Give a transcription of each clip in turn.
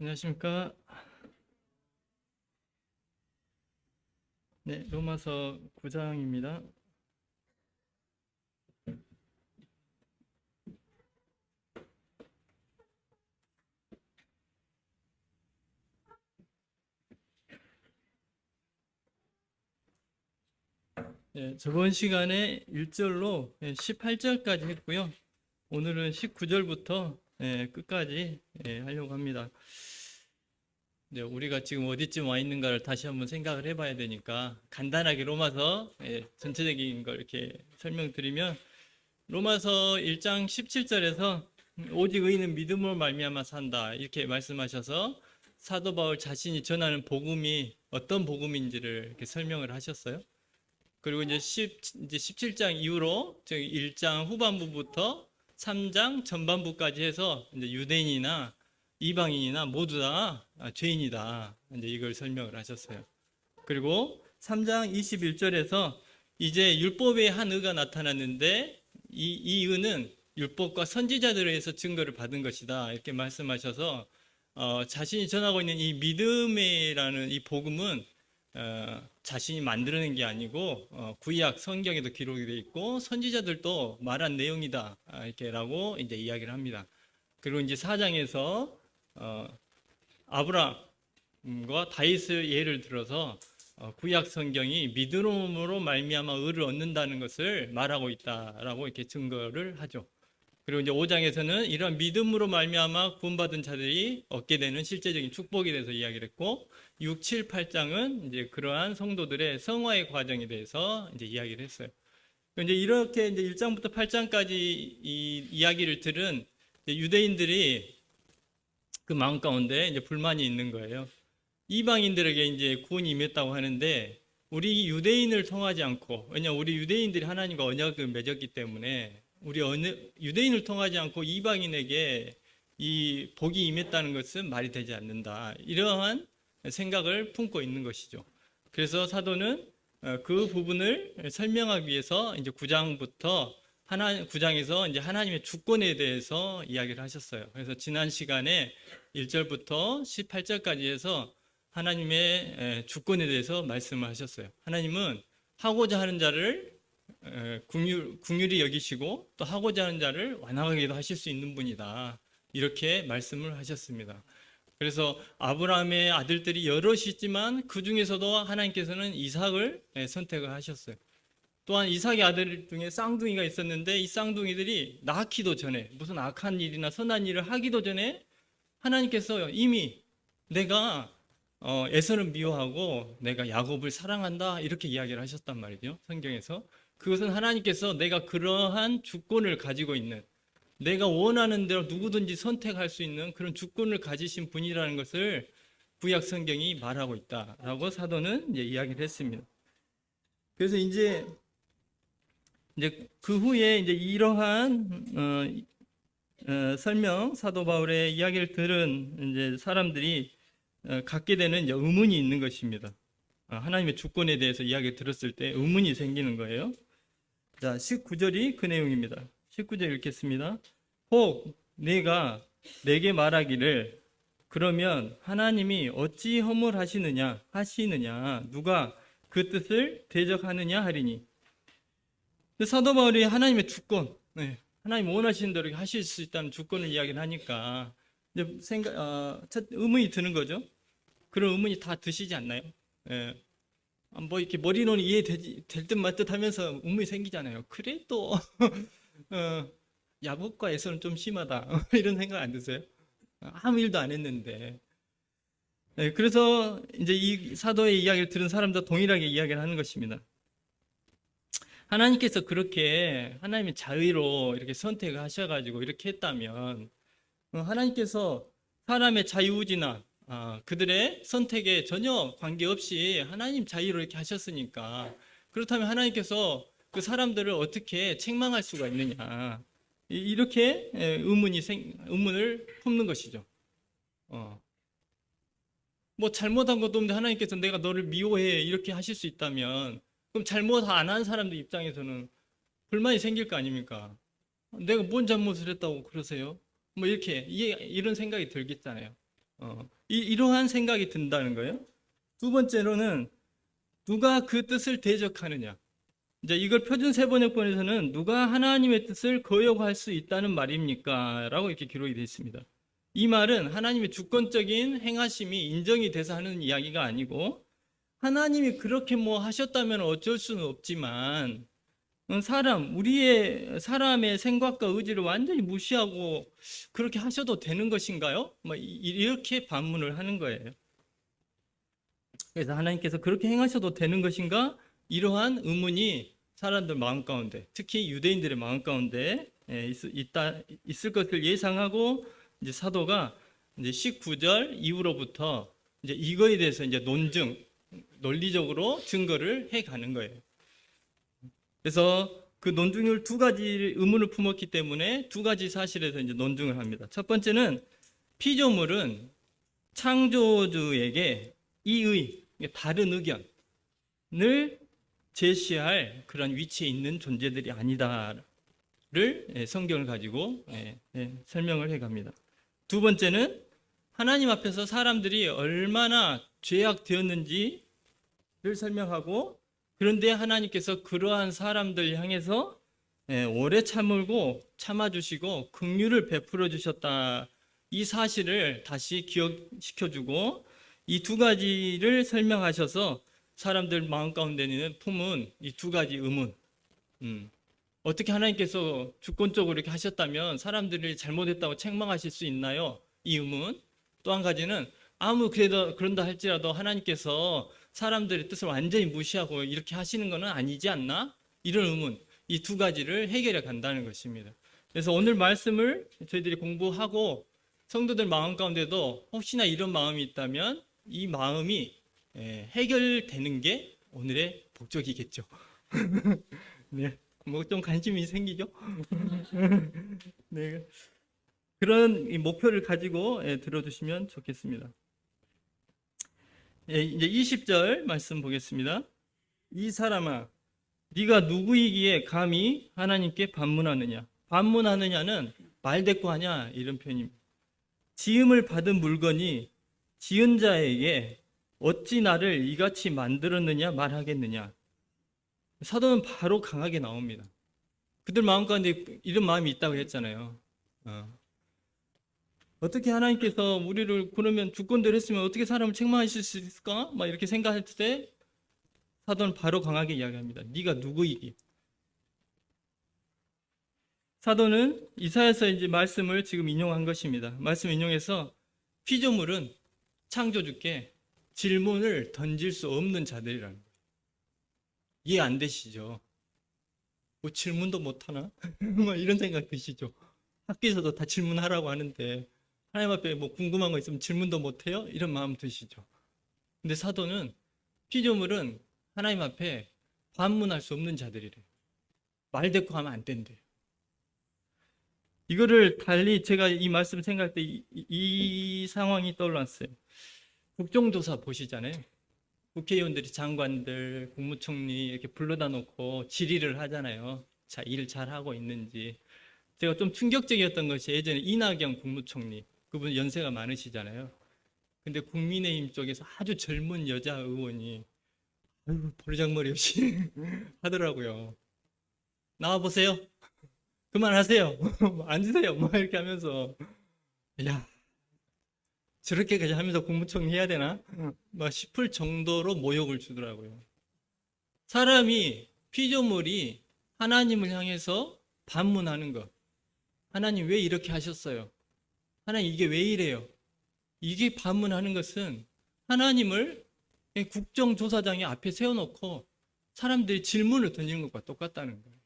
안녕하십니까? 네, 로마서 9장입니다. 네, 저번 시간에 1절로 18절까지 했고요. 오늘은 19절부터 끝까지 하려고 합니다. 네, 우리가 지금 어디쯤 와 있는가를 다시 한번 생각을 해봐야 되니까 간단하게 로마서 전체적인 걸 이렇게 설명드리면 로마서 1장 17절에서 오직 의인은 믿음으로 말미암아 산다 이렇게 말씀하셔서 사도 바울 자신이 전하는 복음이 어떤 복음인지를 이렇게 설명을 하셨어요. 그리고 이제 17장 이후로 즉 1장 후반부부터 3장 전반부까지 해서 이제 유대인이나 이방인이나 모두 다 죄인이다. 이제 이걸 설명을 하셨어요. 그리고 3장 21절에서 이제 율법의 한 의가 나타났는데 이 의는 율법과 선지자들에 의해서 증거를 받은 것이다. 이렇게 말씀하셔서 자신이 전하고 있는 이 믿음이라는 이 복음은 자신이 만들어낸 게 아니고 구약 성경에도 기록이 되어 있고 선지자들도 말한 내용이다. 이렇게라고 이제 이야기를 합니다. 그리고 이제 4장에서 아브라함과 다윗의 예를 들어서 구약 성경이 믿음으로 말미암아 의를 얻는다는 것을 말하고 있다라고 이렇게 증거를 하죠. 그리고 이제 5장에서는 이러한 믿음으로 말미암아 구원받은 자들이 얻게 되는 실제적인 축복에 대해서 이야기를 했고 6, 7, 8장은 이제 그러한 성도들의 성화의 과정에 대해서 이제 이야기를 했어요. 이제 이렇게 이제 1장부터 8장까지 이 이야기를 들은 유대인들이 그 마음 가운데 이제 불만이 있는 거예요. 이방인들에게 이제 구원이 임했다고 하는데 우리 유대인을 통하지 않고, 왜냐 우리 유대인들이 하나님과 언약을 맺었기 때문에 우리 유대인을 통하지 않고 이방인에게 이 복이 임했다는 것은 말이 되지 않는다. 이러한 생각을 품고 있는 것이죠. 그래서 사도는 그 부분을 설명하기 위해서 이제 9장부터 9장에서 이제 하나님의 주권에 대해서 이야기를 하셨어요. 그래서 지난 시간에 1절부터 18절까지 해서 하나님의 주권에 대해서 말씀을 하셨어요. 하나님은 하고자 하는 자를 긍휼히 여기시고 또 하고자 하는 자를 완악하게도 하실 수 있는 분이다. 이렇게 말씀을 하셨습니다. 그래서 아브라함의 아들들이 여럿이 있지만 그 중에서도 하나님께서는 이삭을 선택을 하셨어요. 또한 이삭의 아들 중에 쌍둥이가 있었는데 이 쌍둥이들이 낳기도 전에 무슨 악한 일이나 선한 일을 하기도 전에 하나님께서 이미 내가 에서를 미워하고 내가 야곱을 사랑한다 이렇게 이야기를 하셨단 말이죠. 성경에서. 그것은 하나님께서 내가 그러한 주권을 가지고 있는, 내가 원하는 대로 누구든지 선택할 수 있는 그런 주권을 가지신 분이라는 것을 구약 성경이 말하고 있다라고 사도는 이제 이야기를 했습니다. 그래서 이제 그 후에 이제 이러한 설명, 사도 바울의 이야기를 들은 이제 사람들이 갖게 되는 이제 의문이 있는 것입니다. 하나님의 주권에 대해서 이야기 들었을 때 의문이 생기는 거예요. 자, 19절이 그 내용입니다. 19절 읽겠습니다. 혹 내가 내게 말하기를 그러면 하나님이 어찌 허물하시느냐 누가 그 뜻을 대적하느냐 하리니. 사도 바울이 하나님의 주권, 하나님 원하시는 대로 하실 수 있다는 주권을 이야기를 하니까 이제 첫 의문이 드는 거죠. 그런 의문이 다 드시지 않나요? 뭐 이렇게 머리로는 이해될 듯 말 듯 하면서 의문이 생기잖아요. 그래도 야곱과 에서는 좀 심하다 이런 생각 안 드세요? 아무 일도 안 했는데. 그래서 이제 이 사도의 이야기를 들은 사람도 동일하게 이야기를 하는 것입니다. 하나님께서 그렇게 하나님의 자의로 이렇게 선택을 하셔가지고 이렇게 했다면 하나님께서 사람의 자유의지나 그들의 선택에 전혀 관계없이 하나님 자유로 이렇게 하셨으니까 그렇다면 하나님께서 그 사람들을 어떻게 책망할 수가 있느냐 이렇게 의문을 품는 것이죠. 뭐 잘못한 것도 없는데 하나님께서 내가 너를 미워해 이렇게 하실 수 있다면 그럼 잘못 안 한 사람들 입장에서는 불만이 생길 거 아닙니까? 내가 뭔 잘못을 했다고 그러세요? 뭐 이렇게 이런 생각이 들겠잖아요. 이러한 생각이 든다는 거예요. 두 번째로는 누가 그 뜻을 대적하느냐. 이제 이걸 표준 세번역본에서는 누가 하나님의 뜻을 거역할 수 있다는 말입니까? 라고 이렇게 기록이 되어 있습니다. 이 말은 하나님의 주권적인 행하심이 인정이 돼서 하는 이야기가 아니고, 하나님이 그렇게 뭐 하셨다면 어쩔 수는 없지만 우리의 사람의 생각과 의지를 완전히 무시하고 그렇게 하셔도 되는 것인가요? 뭐 이렇게 반문을 하는 거예요. 그래서 하나님께서 그렇게 행하셔도 되는 것인가? 이러한 의문이 사람들 마음 가운데, 특히 유대인들의 마음 가운데 있을 것을 예상하고, 이제 사도가 이제 19절 이후로부터 이제 이거에 대해서 이제 논리적으로 증거를 해 가는 거예요. 그래서 그 논증을 두 가지 의문을 품었기 때문에 두 가지 사실에서 이제 논증을 합니다. 첫 번째는 피조물은 창조주에게 다른 의견을 제시할 그런 위치에 있는 존재들이 아니다를 성경을 가지고 설명을 해 갑니다. 두 번째는 하나님 앞에서 사람들이 얼마나 죄악되었는지를 설명하고, 그런데 하나님께서 그러한 사람들 향해서 오래 참아주시고 긍휼을 베풀어 주셨다, 이 사실을 다시 기억시켜주고, 이 두 가지를 설명하셔서 사람들 마음 가운데는 품은 이 두 가지 의문, 어떻게 하나님께서 주권적으로 이렇게 하셨다면 사람들이 잘못했다고 책망하실 수 있나요? 이 의문. 또 한 가지는 그런다 할지라도 하나님께서 사람들의 뜻을 완전히 무시하고 이렇게 하시는 것은 아니지 않나? 이런 의문, 이 두 가지를 해결해 간다는 것입니다. 그래서 오늘 말씀을 저희들이 공부하고 성도들 마음 가운데도 혹시나 이런 마음이 있다면 이 마음이 해결되는 게 오늘의 목적이겠죠. 네, 뭐 좀 관심이 생기죠? 네, 그런 목표를 가지고 들어주시면 좋겠습니다. 이제 20절 말씀 보겠습니다. 이 사람아, 네가 누구이기에 감히 하나님께 반문하느냐? 반문하느냐는 말대꾸하냐, 이런 표현입니다. 지음을 받은 물건이 지은 자에게 어찌 나를 이같이 만들었느냐 말하겠느냐. 사도는 바로 강하게 나옵니다. 그들 마음 가운데 이런 마음이 있다고 했잖아요. 어떻게 하나님께서 우리를 그러면 주권대로 했으면 어떻게 사람을 책망하실 수 있을까? 막 이렇게 생각할 때 사도는 바로 강하게 이야기합니다. 네가 누구이기? 사도는 이사야서 이제 말씀을 지금 인용한 것입니다. 말씀 인용해서 피조물은 창조주께 질문을 던질 수 없는 자들이라는 거예요. 이해 안 되시죠? 뭐 질문도 못하나? 뭐 이런 생각 드시죠? 학교에서도 다 질문하라고 하는데 하나님 앞에 뭐 궁금한 거 있으면 질문도 못해요? 이런 마음 드시죠? 근데 사도는 피조물은 하나님 앞에 반문할 수 없는 자들이래요. 말대꾸하면 안 된대요. 이거를 달리 제가 이 말씀 생각할 때 이 상황이 떠올랐어요. 국정조사 보시잖아요. 국회의원들이 장관들, 국무총리 이렇게 불러다 놓고 질의를 하잖아요. 자, 일 잘하고 있는지. 제가 좀 충격적이었던 것이 예전에 이낙연 국무총리, 그분 연세가 많으시잖아요. 근데 국민의힘 쪽에서 아주 젊은 여자 의원이 버르장머리 없이 하더라고요. 나와보세요. 그만하세요. 앉으세요. 뭐 이렇게 하면서, 야, 저렇게까지 하면서 국무총리 해야 되나? 막 싶을 정도로 모욕을 주더라고요. 사람이, 피조물이 하나님을 향해서 반문하는 것. 하나님 왜 이렇게 하셨어요? 하나님 이게 왜 이래요? 이게 반문하는 것은 하나님을 국정조사장의 앞에 세워놓고 사람들이 질문을 던지는 것과 똑같다는 거예요.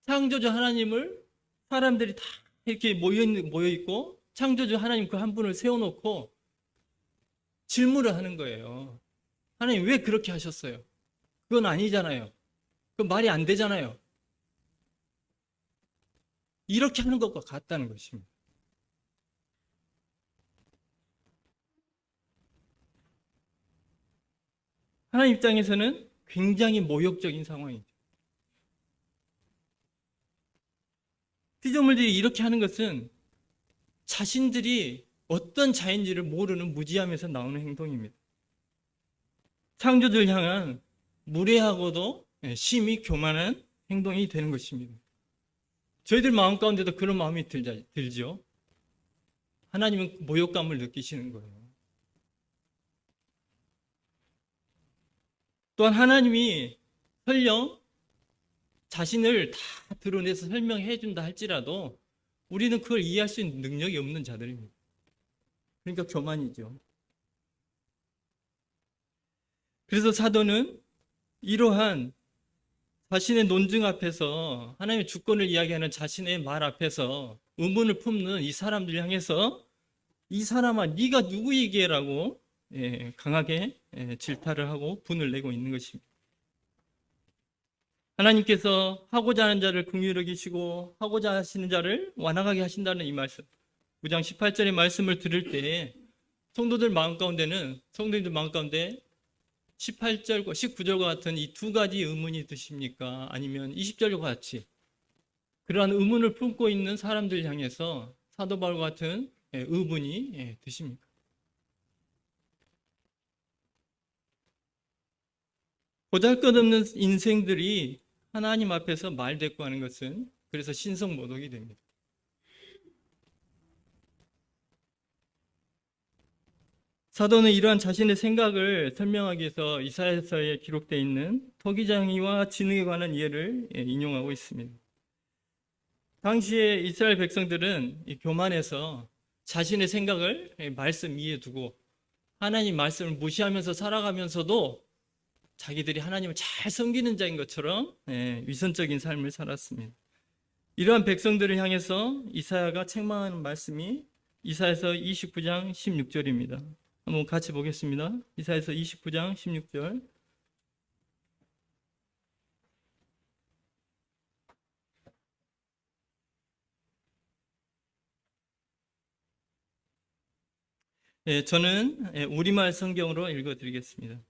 창조주 하나님을 사람들이 다 이렇게 모여있고 창조주 하나님 그 한 분을 세워놓고 질문을 하는 거예요. 하나님 왜 그렇게 하셨어요? 그건 아니잖아요. 그건 말이 안 되잖아요. 이렇게 하는 것과 같다는 것입니다. 하나님 입장에서는 굉장히 모욕적인 상황이죠. 피조물들이 이렇게 하는 것은 자신들이 어떤 자인지를 모르는 무지함에서 나오는 행동입니다. 창조주를 향한 무례하고도 심히 교만한 행동이 되는 것입니다. 저희들 마음 가운데도 그런 마음이 들죠. 하나님은 모욕감을 느끼시는 거예요. 또한 하나님이 설령 자신을 다 드러내서 설명해 준다 할지라도 우리는 그걸 이해할 수 있는 능력이 없는 자들입니다. 그러니까 교만이죠. 그래서 사도는 이러한 자신의 논증 앞에서 하나님의 주권을 이야기하는 자신의 말 앞에서 의문을 품는 이 사람들 향해서 이 사람아 네가 누구이게라고 강하게 질타를 하고 분을 내고 있는 것입니다. 하나님께서 하고자 하는 자를 긍휼히 여기시고 하고자 하시는 자를 완악하게 하신다는 이 말씀, 9장 18절의 말씀을 들을 때 성도들 마음 가운데 18절과 19절과 같은 이 두 가지 의문이 드십니까? 아니면 20절과 같이 그러한 의문을 품고 있는 사람들 향해서 사도 바울과 같은 의문이 드십니까? 보잘것없는 인생들이 하나님 앞에서 말대꾸하는 것은 그래서 신성모독이 됩니다. 사도는 이러한 자신의 생각을 설명하기 위해서 이사야서에 기록되어 있는 토기장이와 진흙에 관한 예를 인용하고 있습니다. 당시에 이스라엘 백성들은 교만해서 자신의 생각을 말씀 위에 두고 하나님 말씀을 무시하면서 살아가면서도 자기들이 하나님을 잘 섬기는 자인 것처럼 위선적인 삶을 살았습니다. 이러한 백성들을 향해서 이사야가 책망하는 말씀이 이사야서 29장 16절입니다. 한번 같이 보겠습니다. 이사야서 29장 16절. 저는 우리말 성경으로 읽어드리겠습니다.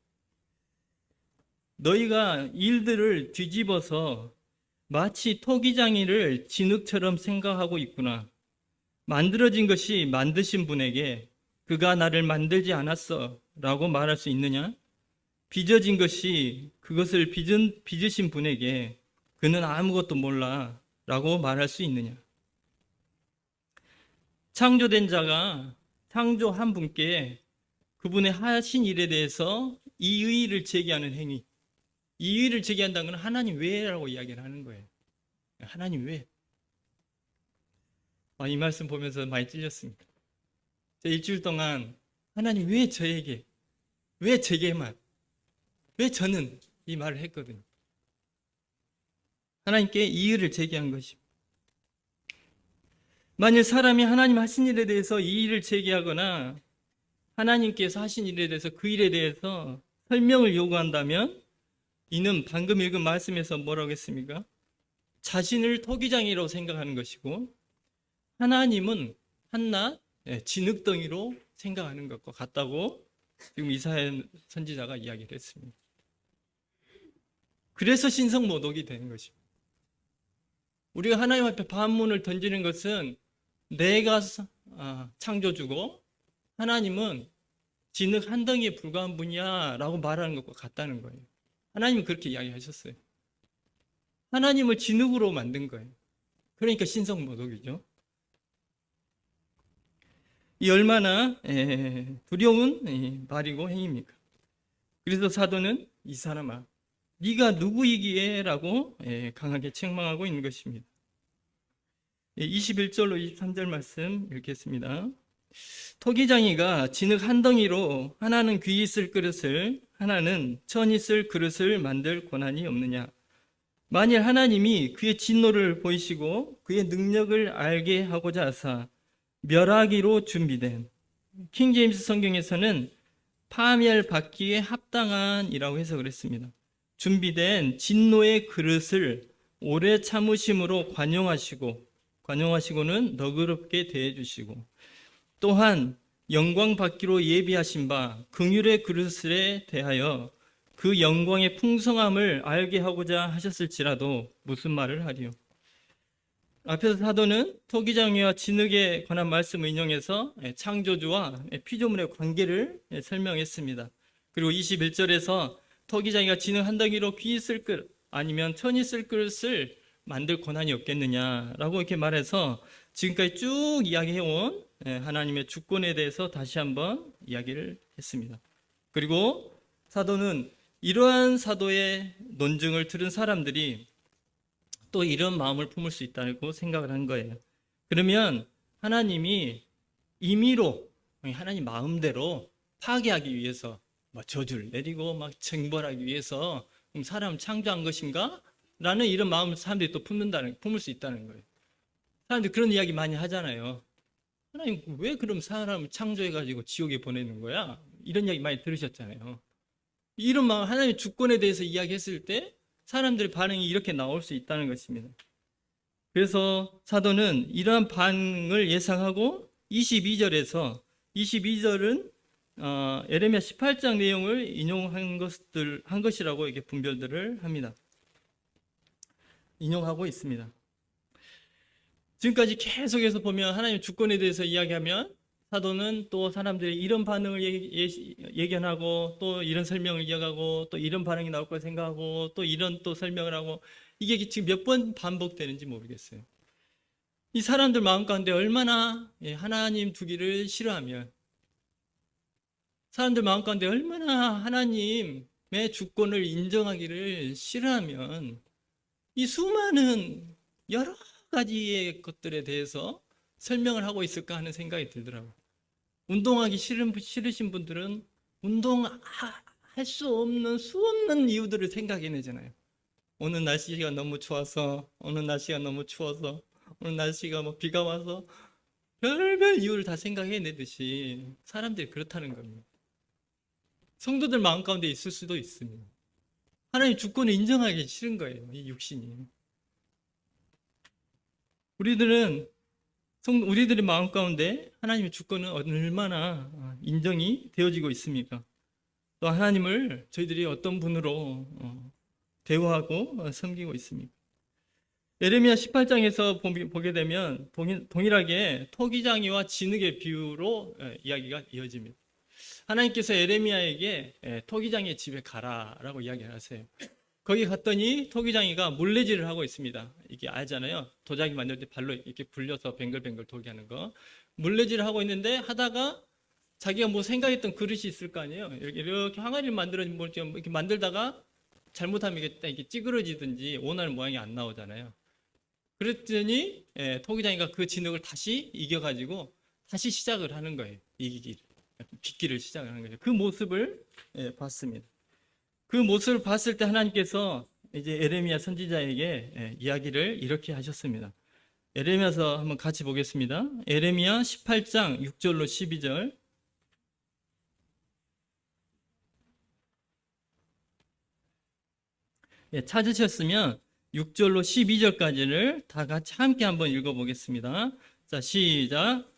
너희가 일들을 뒤집어서 마치 토기장이를 진흙처럼 생각하고 있구나. 만들어진 것이 만드신 분에게 그가 나를 만들지 않았어 라고 말할 수 있느냐? 빚어진 것이 그것을 빚으신 분에게 그는 아무것도 몰라 라고 말할 수 있느냐? 창조된 자가 창조한 분께 그분의 하신 일에 대해서 이의를 제기하는 행위, 이의를 제기한다는 건 하나님 왜라고 이야기를 하는 거예요. 하나님 왜? 이 말씀 보면서 많이 찔렸습니다. 일주일 동안 하나님 왜 저에게, 왜 제게만, 왜 저는 이 말을 했거든요. 하나님께 이의를 제기한 것입니다. 만일 사람이 하나님 하신 일에 대해서 이의를 제기하거나 하나님께서 하신 일에 대해서 그 일에 대해서 설명을 요구한다면 이는 방금 읽은 말씀에서 뭐라고 했습니까? 자신을 토기장이라고 생각하는 것이고 하나님은 한낱 진흙덩이로 생각하는 것과 같다고 지금 이사야 선지자가 이야기를 했습니다. 그래서 신성모독이 되는 것입니다. 우리가 하나님 앞에 반문을 던지는 것은 내가 창조주고 하나님은 진흙 한 덩이에 불과한 분이야 라고 말하는 것과 같다는 거예요. 하나님은 그렇게 이야기하셨어요. 하나님을 진흙으로 만든 거예요. 그러니까 신성모독이죠. 이 얼마나 두려운 말이고 행위입니까? 그래서 사도는 이 사람아 네가 누구이기에 라고 강하게 책망하고 있는 것입니다. 21절로 23절 말씀 읽겠습니다. 토기장이가 진흙 한 덩이로 하나는 귀 있을 그릇을 하나는 천 있을 그릇을 만들 권한이 없느냐. 만일 하나님이 그의 진노를 보이시고 그의 능력을 알게 하고자 하사 멸하기로 준비된, 킹제임스 성경에서는 파멸 받기에 합당한이라고 해석을 했습니다. 준비된 진노의 그릇을 오래 참으심으로 관용하시고는 너그럽게 대해주시고 또한 영광 받기로 예비하신 바 긍휼의 그릇에 대하여 그 영광의 풍성함을 알게 하고자 하셨을지라도 무슨 말을 하리요. 앞에서 사도는 토기장이와 진흙에 관한 말씀을 인용해서 창조주와 피조물의 관계를 설명했습니다. 그리고 21절에서 토기장이가 진흙 한 덩이로 귀 쓸 것 아니면 천이 쓸 것을 만들 권한이 없겠느냐라고 이렇게 말해서 지금까지 쭉 이야기해온 하나님의 주권에 대해서 다시 한번 이야기를 했습니다. 그리고 사도는 이러한 사도의 논증을 들은 사람들이 또 이런 마음을 품을 수 있다고 생각을 한 거예요. 그러면 하나님이 임의로 하나님 마음대로 파괴하기 위해서 저주를 내리고 막 징벌하기 위해서 사람을 창조한 것인가? 라는 이런 마음을 사람들이 또 품을 수 있다는 거예요. 사람들이 그런 이야기 많이 하잖아요. 하나님 왜 그럼 사람을 창조해가지고 지옥에 보내는 거야? 이런 이야기 많이 들으셨잖아요. 이런 마음, 하나님의 주권에 대해서 이야기했을 때 사람들의 반응이 이렇게 나올 수 있다는 것입니다. 그래서 사도는 이러한 반응을 예상하고 22절은 에레미야 18장 내용을 인용한 것이라고 이렇게 분별들을 합니다. 인용하고 있습니다. 지금까지 계속해서 보면 하나님의 주권에 대해서 이야기하면 사도는 또 사람들이 이런 반응을 예견하고 또 이런 설명을 이어가고 또 이런 반응이 나올 걸 생각하고 또 이런 또 설명을 하고 이게 지금 몇 번 반복되는지 모르겠어요. 이 사람들 마음 가운데 얼마나 하나님 두기를 싫어하면 사람들 마음 가운데 얼마나 하나님의 주권을 인정하기를 싫어하면 이 수많은 여러 가지의 것들에 대해서 설명을 하고 있을까 하는 생각이 들더라고요. 운동하기 싫으신 분들은 운동할 수 없는 수없는 이유들을 생각해내잖아요. 오늘 날씨가 너무 좋아서, 오늘 날씨가 너무 추워서, 오늘 날씨가 비가 와서 별별 이유를 다 생각해내듯이 사람들이 그렇다는 겁니다. 성도들 마음 가운데 있을 수도 있습니다. 하나님 주권을 인정하기 싫은 거예요, 이 육신이. 우리들의 마음 가운데 하나님의 주권은 얼마나 인정이 되어지고 있습니까? 또 하나님을 저희들이 어떤 분으로 대우하고 섬기고 있습니까? 에레미야 18장에서 보게 되면 동일하게 토기장이와 진흙의 비유로 이야기가 이어집니다. 하나님께서 에레미야에게 토기장이의 집에 가라라고 이야기를 하세요. 거기 갔더니 토기장이가 물레질을 하고 있습니다. 이게 알잖아요. 도자기 만들 때 발로 이렇게 굴려서 뱅글뱅글 돌게 하는 거. 물레질을 하고 있는데 하다가 자기가 뭐 생각했던 그릇이 있을 거 아니에요. 이렇게 항아리를 이렇게 만들다가 잘못하면 이게 찌그러지든지 원하는 모양이 안 나오잖아요. 그랬더니 토기장이가 그 진흙을 다시 이겨가지고 다시 시작을 하는 거예요. 빚기를 시작을 하는 거죠. 그 모습을 봤습니다. 그 모습을 봤을 때 하나님께서 이제 에레미야 선지자에게 이야기를 이렇게 하셨습니다. 에레미야서 한번 같이 보겠습니다. 에레미야 18장 6절로 12절. 찾으셨으면 6절로 12절까지를 다 같이 함께 한번 읽어보겠습니다. 자, 시작.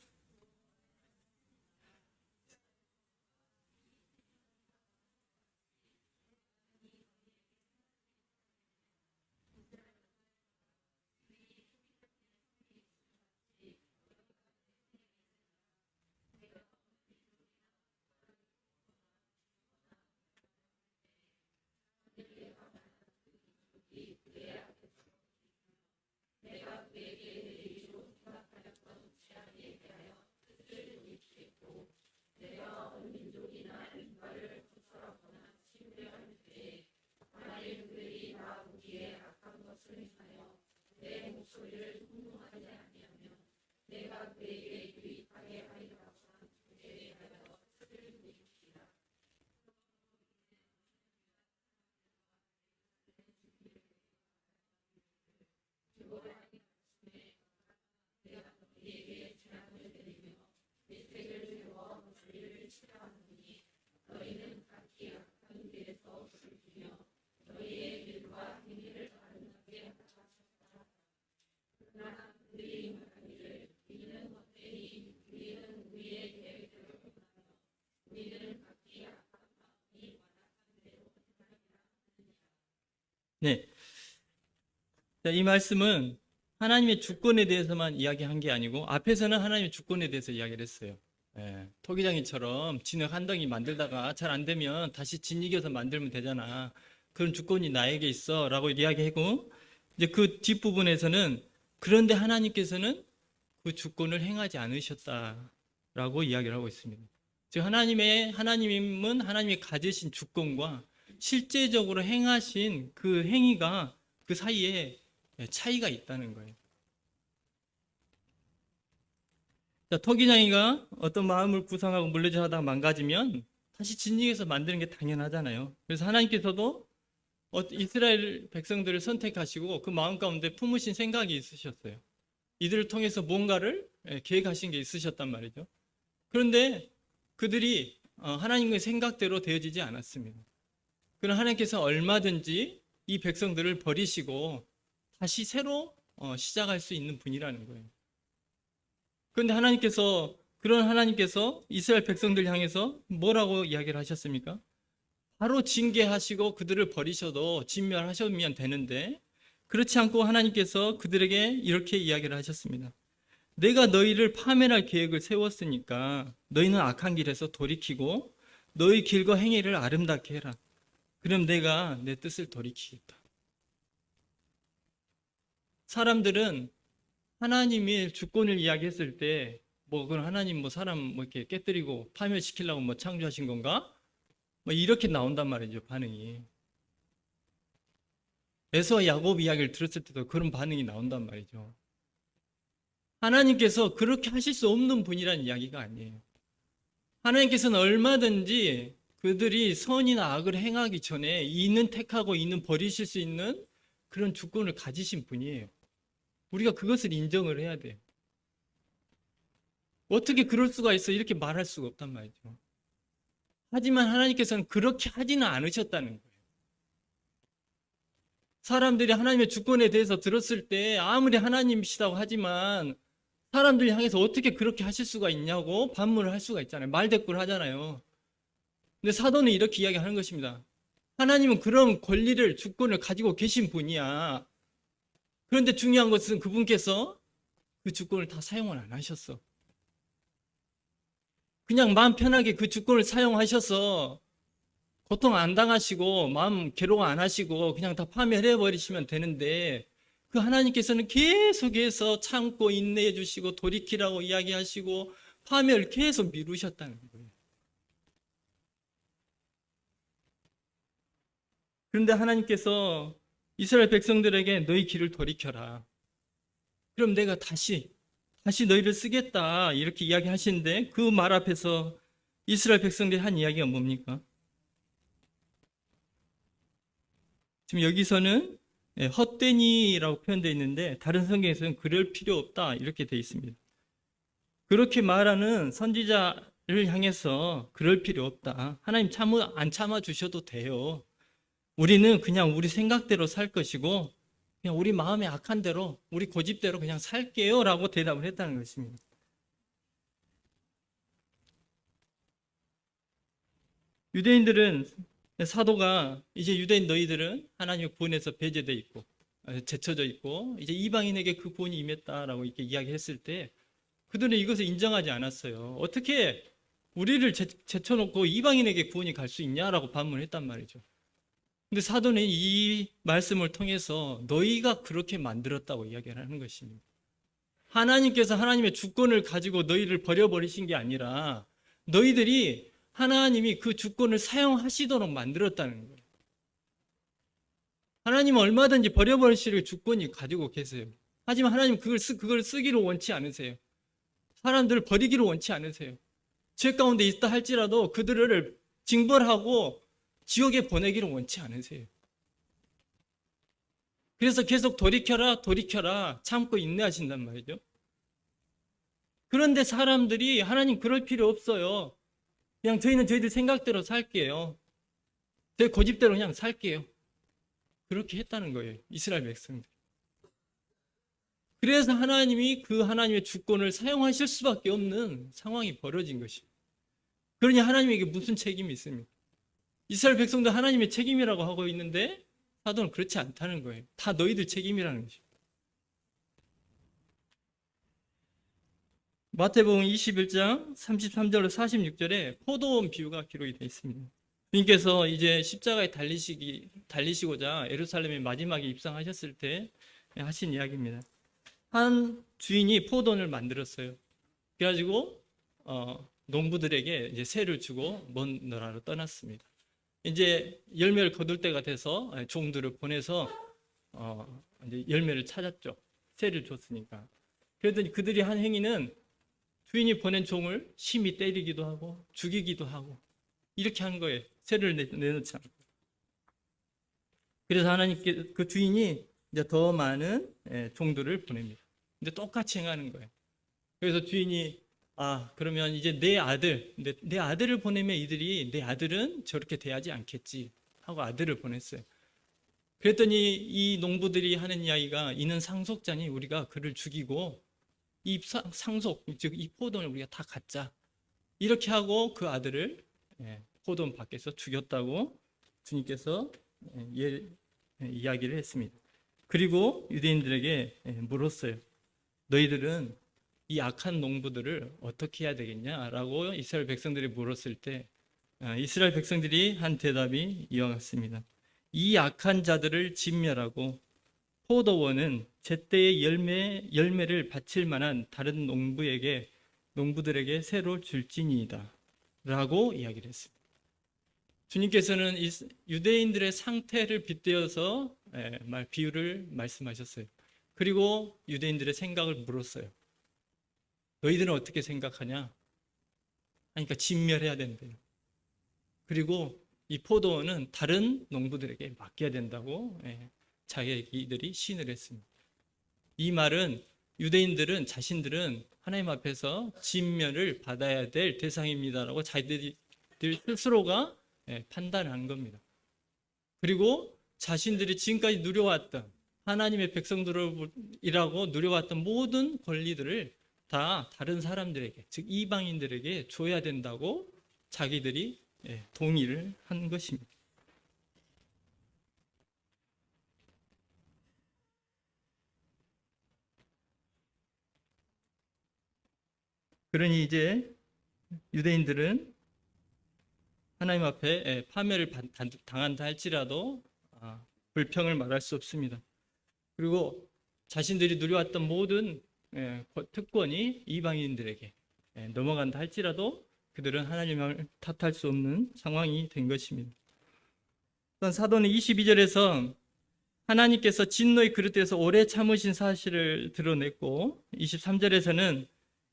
네. 자, 이 말씀은 하나님의 주권에 대해서만 이야기한 게 아니고 앞에서는 하나님의 주권에 대해서 이야기를 했어요. 토기장이처럼 진흙 한 덩이 만들다가 잘 안 되면 다시 진 이겨서 만들면 되잖아. 그런 주권이 나에게 있어 라고 이야기하고, 이제 그 뒷부분에서는 그런데 하나님께서는 그 주권을 행하지 않으셨다라고 이야기를 하고 있습니다. 즉 하나님은 하나님이 가지신 주권과 실제적으로 행하신 그 행위가 그 사이에 차이가 있다는 거예요. 자, 토기장이가 어떤 마음을 구성하고 물려져 하다가 망가지면 다시 진리에서 만드는 게 당연하잖아요. 그래서 하나님께서도 이스라엘 백성들을 선택하시고 그 마음 가운데 품으신 생각이 있으셨어요. 이들을 통해서 뭔가를 계획하신 게 있으셨단 말이죠. 그런데 그들이 하나님의 생각대로 되어지지 않았습니다. 그러나 하나님께서 얼마든지 이 백성들을 버리시고 다시 새로 시작할 수 있는 분이라는 거예요. 그런데 그런 하나님께서 이스라엘 백성들 향해서 뭐라고 이야기를 하셨습니까? 바로 징계하시고 그들을 버리셔도 진멸하시면 되는데, 그렇지 않고 하나님께서 그들에게 이렇게 이야기를 하셨습니다. 내가 너희를 파멸할 계획을 세웠으니까 너희는 악한 길에서 돌이키고 너희 길과 행위를 아름답게 해라. 그럼 내가 내 뜻을 돌이키겠다. 사람들은 하나님이 주권을 이야기했을 때 그건 하나님 사람 이렇게 깨뜨리고 파멸시키려고 창조하신 건가? 이렇게 나온단 말이죠, 반응이. 에서와 야곱 이야기를 들었을 때도 그런 반응이 나온단 말이죠. 하나님께서 그렇게 하실 수 없는 분이라는 이야기가 아니에요. 하나님께서는 얼마든지 그들이 선이나 악을 행하기 전에 이는 택하고 이는 버리실 수 있는 그런 주권을 가지신 분이에요. 우리가 그것을 인정을 해야 돼요. 어떻게 그럴 수가 있어? 이렇게 말할 수가 없단 말이죠. 하지만 하나님께서는 그렇게 하지는 않으셨다는 거예요. 사람들이 하나님의 주권에 대해서 들었을 때 아무리 하나님이시다고 하지만 사람들 향해서 어떻게 그렇게 하실 수가 있냐고 반문을 할 수가 있잖아요. 말대꾸를 하잖아요. 근데 사도는 이렇게 이야기하는 것입니다. 하나님은 그런 권리를, 주권을 가지고 계신 분이야. 그런데 중요한 것은 그분께서 그 주권을 다 사용을 안 하셨어. 그냥 마음 편하게 그 주권을 사용하셔서 고통 안 당하시고 마음 괴로워 안 하시고 그냥 다 파멸해 버리시면 되는데, 그 하나님께서는 계속해서 참고 인내해 주시고 돌이키라고 이야기하시고 파멸을 계속 미루셨다는 거예요. 그런데 하나님께서 이스라엘 백성들에게 너희 길을 돌이켜라. 그럼 내가 다시 너희를 쓰겠다. 이렇게 이야기하시는데 그 말 앞에서 이스라엘 백성들이 한 이야기가 뭡니까? 지금 여기서는 헛되니라고 표현되어 있는데 다른 성경에서는 그럴 필요 없다. 이렇게 되어 있습니다. 그렇게 말하는 선지자를 향해서 그럴 필요 없다. 하나님 안 참아 주셔도 돼요. 우리는 그냥 우리 생각대로 살 것이고 그냥 우리 마음에 악한 대로 우리 고집대로 그냥 살게요 라고 대답을 했다는 것입니다. 유대인들은 사도가 이제 유대인 너희들은 하나님의 구원에서 배제되어 있고 제쳐져 있고 이제 이방인에게 그 구원이 임했다라고 이렇게 이야기했을 때 그들은 이것을 인정하지 않았어요. 어떻게 우리를 제쳐놓고 이방인에게 구원이 갈 수 있냐라고 반문했단 말이죠. 근데 사도는 이 말씀을 통해서 너희가 그렇게 만들었다고 이야기를 하는 것입니다. 하나님께서 하나님의 주권을 가지고 너희를 버려버리신 게 아니라 너희들이 하나님이 그 주권을 사용하시도록 만들었다는 거예요. 하나님은 얼마든지 버려버리실 주권이 가지고 계세요. 하지만 하나님은 그걸 쓰기를 원치 않으세요. 사람들을 버리기를 원치 않으세요. 죄 가운데 있다 할지라도 그들을 징벌하고 지옥에 보내기를 원치 않으세요. 그래서 계속 돌이켜라 참고 인내하신단 말이죠. 그런데 사람들이 하나님 그럴 필요 없어요. 그냥 저희는 저희들 생각대로 살게요. 제 고집대로 그냥 살게요. 그렇게 했다는 거예요. 이스라엘 백성들. 그래서 하나님이 그 하나님의 주권을 사용하실 수밖에 없는 상황이 벌어진 것입니다. 그러니 하나님에게 무슨 책임이 있습니까? 이스라엘 백성도 하나님의 책임이라고 하고 있는데 사도는 그렇지 않다는 거예요. 다 너희들 책임이라는 것입니다. 마태복음 21장 33절로 46절에 포도원 비유가 기록이 되어 있습니다. 주님께서 이제 십자가에 달리시고자 예루살렘에 마지막에 입성하셨을 때 하신 이야기입니다. 한 주인이 포도원을 만들었어요. 그래가지고 농부들에게 이제 세를 주고 먼 나라로 떠났습니다. 이제 열매를 거둘 때가 돼서 종들을 보내서 이제 열매를 찾았죠. 세를 줬으니까. 그랬더니 그들이 한 행위는 주인이 보낸 종을 심히 때리기도 하고 죽이기도 하고 이렇게 하는 거예요. 세를 내놓지 않고. 그래서 하나님께 그 주인이 이제 더 많은 종들을 보냅니다. 근데 똑같이 행하는 거예요. 그래서 주인이 그러면 이제 내 아들을 보내면 이들이 내 아들은 저렇게 대하지 않겠지 하고 아들을 보냈어요. 그랬더니 이 농부들이 하는 이야기가 이는 상속자니 우리가 그를 죽이고 이 상속 즉 이 포도원을 우리가 다 갖자 이렇게 하고 그 아들을 포도원 밖에서 죽였다고 주님께서 이야기를 했습니다. 그리고 유대인들에게 물었어요. 너희들은 이 악한 농부들을 어떻게 해야 되겠냐라고 이스라엘 백성들이 물었을 때 이스라엘 백성들이 한 대답이 이와 같습니다. 이 악한 자들을 진멸하고 포도원은 제때의 열매를 바칠 만한 다른 농부들에게 새로 줄지니이다 라고 이야기를 했습니다. 주님께서는 유대인들의 상태를 빗대어서 비유를 말씀하셨어요. 그리고 유대인들의 생각을 물었어요. 너희들은 어떻게 생각하냐? 그러니까 진멸해야 된대요. 그리고 이 포도원은 다른 농부들에게 맡겨야 된다고 자기들이 시인을 했습니다. 이 말은 유대인들은 자신들은 하나님 앞에서 진멸을 받아야 될 대상입니다라고 자기들 스스로가 판단한 겁니다. 그리고 자신들이 지금까지 누려왔던 하나님의 백성들이라고 누려왔던 모든 권리들을 다 다른 사람들에게, 즉 이방인들에게 줘야 된다고 자기들이 동의를 한 것입니다. 그러니 이제 유대인들은 하나님 앞에 파멸을 당한다 할지라도 불평을 말할 수 없습니다. 그리고 자신들이 누려왔던 모든 특권이 이방인들에게 넘어간다 할지라도 그들은 하나님을 탓할 수 없는 상황이 된 것입니다. 사도는 22절에서 하나님께서 진노의 그릇에서 오래 참으신 사실을 드러냈고 23절에서는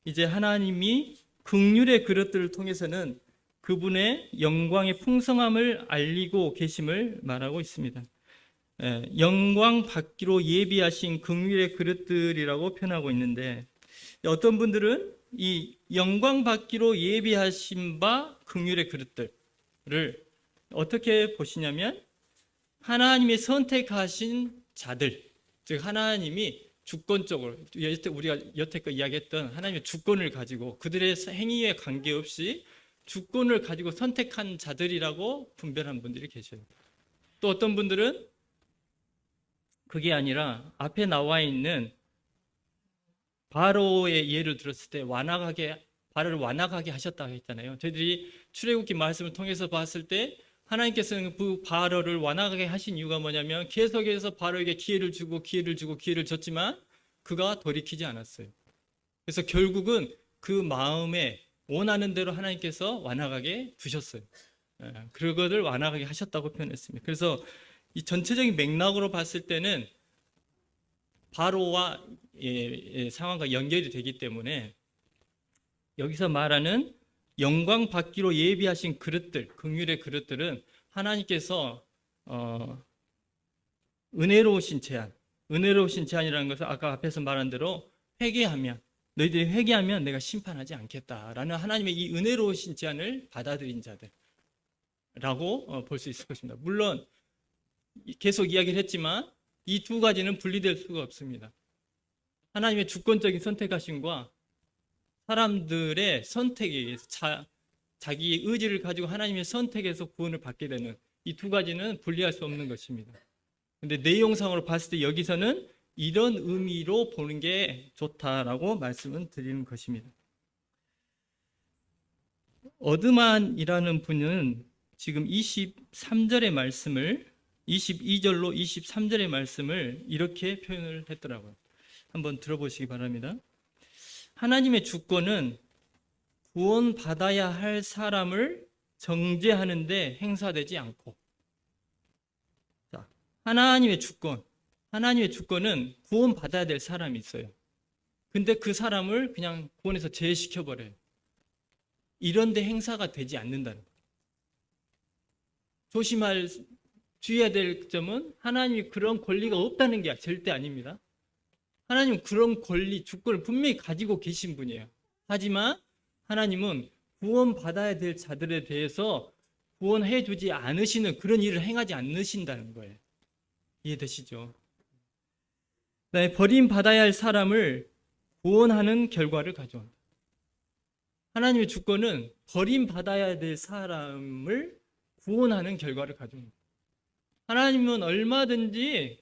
이제 하나님이 긍휼의 그릇들을 통해서는 그분의 영광의 풍성함을 알리고 계심을 말하고 있습니다. 영광 받기로 예비하신 긍휼의 그릇들이라고 표현하고 있는데 어떤 분들은 이 영광 받기로 예비하신 바 긍휼의 그릇들을 어떻게 보시냐면 하나님이 선택하신 자들, 즉 하나님이 주권적으로 우리가 여태껏 이야기했던 하나님의 주권을 가지고 그들의 행위에 관계없이 주권을 가지고 선택한 자들이라고 분별한 분들이 계셔요. 또 어떤 분들은 그게 아니라 앞에 나와 있는 바로의 예를 들었을 때 바로를 완악하게 하셨다고 했잖아요. 저희들이 출애굽기 말씀을 통해서 봤을 때 하나님께서는 그 바로를 완악하게 하신 이유가 뭐냐면 계속해서 바로에게 기회를 주고 기회를 줬지만 그가 돌이키지 않았어요. 그래서 결국은 그 마음에 원하는 대로 하나님께서 완악하게 두셨어요. 그것을 완악하게 하셨다고 표현했습니다. 그래서 이 전체적인 맥락으로 봤을 때는 바로와 상황과 연결이 되기 때문에 여기서 말하는 영광 받기로 예비하신 그릇들, 긍휼의 그릇들은 하나님께서 은혜로우신 제한이라는 것은 아까 앞에서 말한 대로 너희들이 회개하면 내가 심판하지 않겠다라는 하나님의 이 은혜로우신 제한을 받아들인 자들라고 볼 수 있을 것입니다. 물론 계속 이야기를 했지만 이 두 가지는 분리될 수가 없습니다. 하나님의 주권적인 선택하심과 사람들의 선택에 의해서 자기의 의지를 가지고 하나님의 선택에서 구원을 받게 되는 이 두 가지는 분리할 수 없는 것입니다. 그런데 내용상으로 봤을 때 여기서는 이런 의미로 보는 게 좋다라고 말씀을 드리는 것입니다. 어드만이라는 분은 지금 23절의 말씀을 22절로 23절의 말씀을 이렇게 표현을 했더라고요. 한번 들어보시기 바랍니다. 하나님의 주권은 구원받아야 할 사람을 정죄하는데 행사되지 않고, 자, 하나님의 주권은 구원받아야 될 사람이 있어요. 근데 그 사람을 그냥 구원에서 제외시켜버려요. 이런 데 행사가 되지 않는다는 거예요. 주의해야 될 점은 하나님이 그런 권리가 없다는 게 절대 아닙니다. 하나님은 그런 권리, 주권을 분명히 가지고 계신 분이에요. 하지만 하나님은 구원받아야 될 자들에 대해서 구원해 주지 않으시는 그런 일을 행하지 않으신다는 거예요. 이해되시죠? 버림받아야 할 사람을 구원하는 결과를 가져온다. 하나님의 주권은 버림받아야 될 사람을 구원하는 결과를 가져옵니다. 하나님은 얼마든지